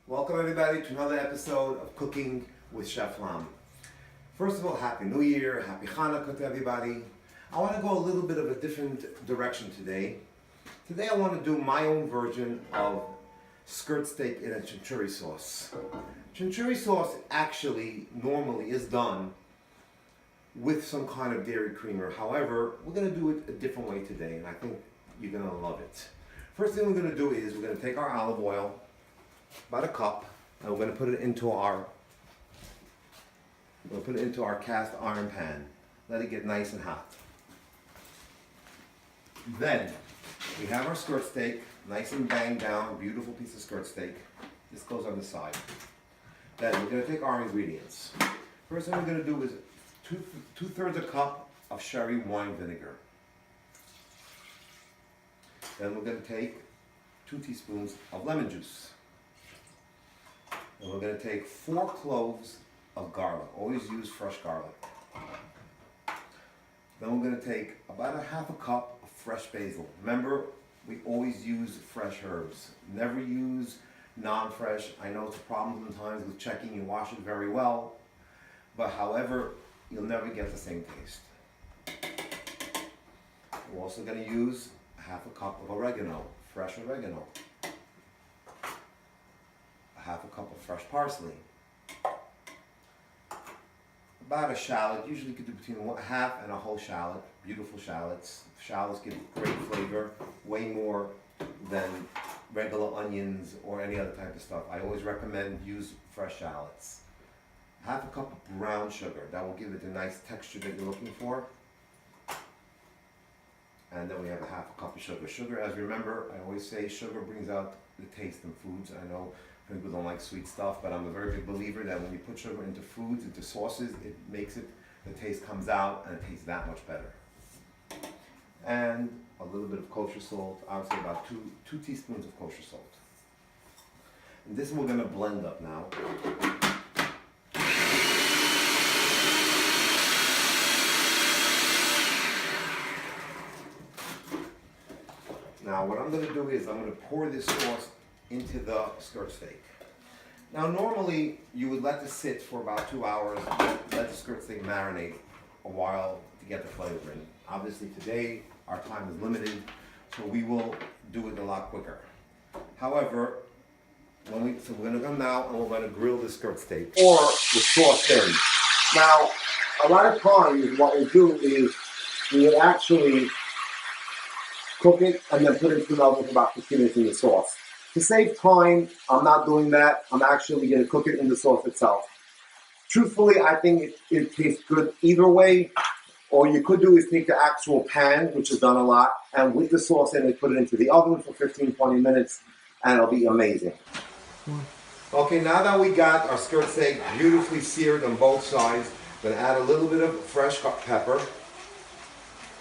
Welcome everybody to another episode of Cooking with Chef Flam. First of all, Happy New Year, Happy Hanukkah to everybody. I want to go a little bit of a different direction today. Today I want to do my own version of skirt steak in a chimichurri sauce. Chimichurri sauce actually normally is done with some kind of dairy creamer. However, we're going to do it a different way today, and I think you're going to love it. First thing we're going to do is we're going to take our olive oil, about a cup, and we're going to put it into our cast iron pan. Let it get nice and hot. Then we have our skirt steak, nice and banged down, beautiful piece of skirt steak. This goes on the side. Then we're going to take our ingredients. First thing we're going to do is two-thirds a cup of sherry wine vinegar. Then we're going to take 2 teaspoons of lemon juice. And we're going to take 4 cloves of garlic. Always use fresh garlic. Then we're going to take about a half a cup of fresh basil. Remember, we always use fresh herbs. Never use non-fresh. I know it's a problem sometimes with checking. You wash it very well, but however, you'll never get the same taste. We're also going to use a half a cup of oregano, fresh oregano. Half a cup of fresh parsley. About a shallot. Usually you could do between half and a whole shallot. Beautiful shallots. Shallots give great flavor, way more than regular onions or any other type of stuff. I always recommend use fresh shallots. Half a cup of brown sugar. That will give it the nice texture that you're looking for. And then we have a half a cup of sugar. Sugar, as you remember, I always say sugar brings out the taste in foods. I know people don't like sweet stuff, but I'm a very big believer that when you put sugar into foods, into sauces, it makes it, the taste comes out and it tastes that much better. And a little bit of kosher salt. I would say about two teaspoons of kosher salt. And this we're going to blend up now. Now what I'm going to do is I'm going to pour this sauce into the skirt steak. Now normally you would let this sit for about 2 hours, let the skirt steak marinate a while to get the flavor in. Obviously today our time is limited, so we will do it a lot quicker. However, we're going to come now and we're going to grill the skirt steak or the sauce in. Now a lot of times what we do is we would actually cook it and then put it into the oven for about 15 minutes in the sauce. To save time, I'm not doing that. I'm actually going to cook it in the sauce itself. Truthfully, I think it tastes good either way. All you could do is take the actual pan, which is done a lot, and with the sauce in it, put it into the oven for 15-20 minutes, and it'll be amazing. Okay, now that we got our skirt steak beautifully seared on both sides, I'm going to add a little bit of fresh pepper.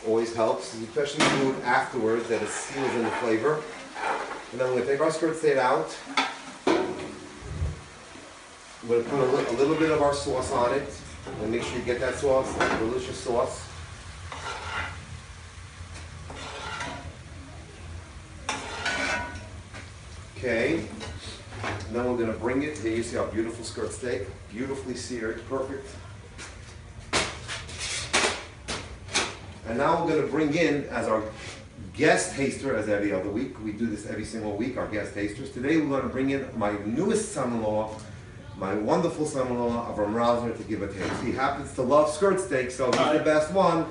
Always helps, especially food afterwards, that it seals in the flavor. And then we're going to take our skirt steak out. We're going to put a little bit of our sauce on it. And make sure you get that sauce, that delicious sauce. Okay. And then we're going to bring it. Here you see our beautiful skirt steak. Beautifully seared. Perfect. And now we're going to bring in, as our guest taster, as every other week, we do this every single week, our guest tasters. Today we're going to bring in my newest son-in-law, my wonderful son-in-law, Avram Rosner, to give a taste. He happens to love skirt steak, so he's the best one.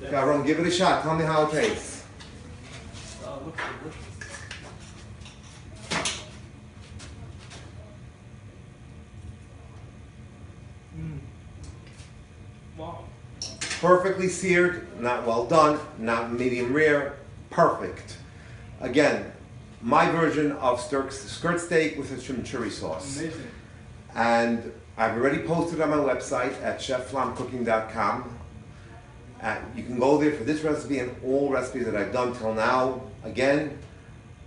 Yeah. Avram, give it a shot. Tell me how it tastes. Looks delicious. Wow. Perfectly seared, not well done, not medium rare, perfect. Again, my version of skirt steak with a chimichurri sauce. Amazing. And I've already posted on my website at chefflamcooking.com. You can go there for this recipe and all recipes that I've done till now. Again,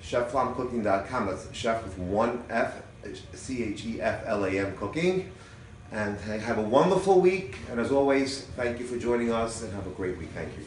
chefflamcooking.com. That's chef with one F, CHEFLAM cooking. And have a wonderful week. And as always, thank you for joining us and have a great week. Thank you.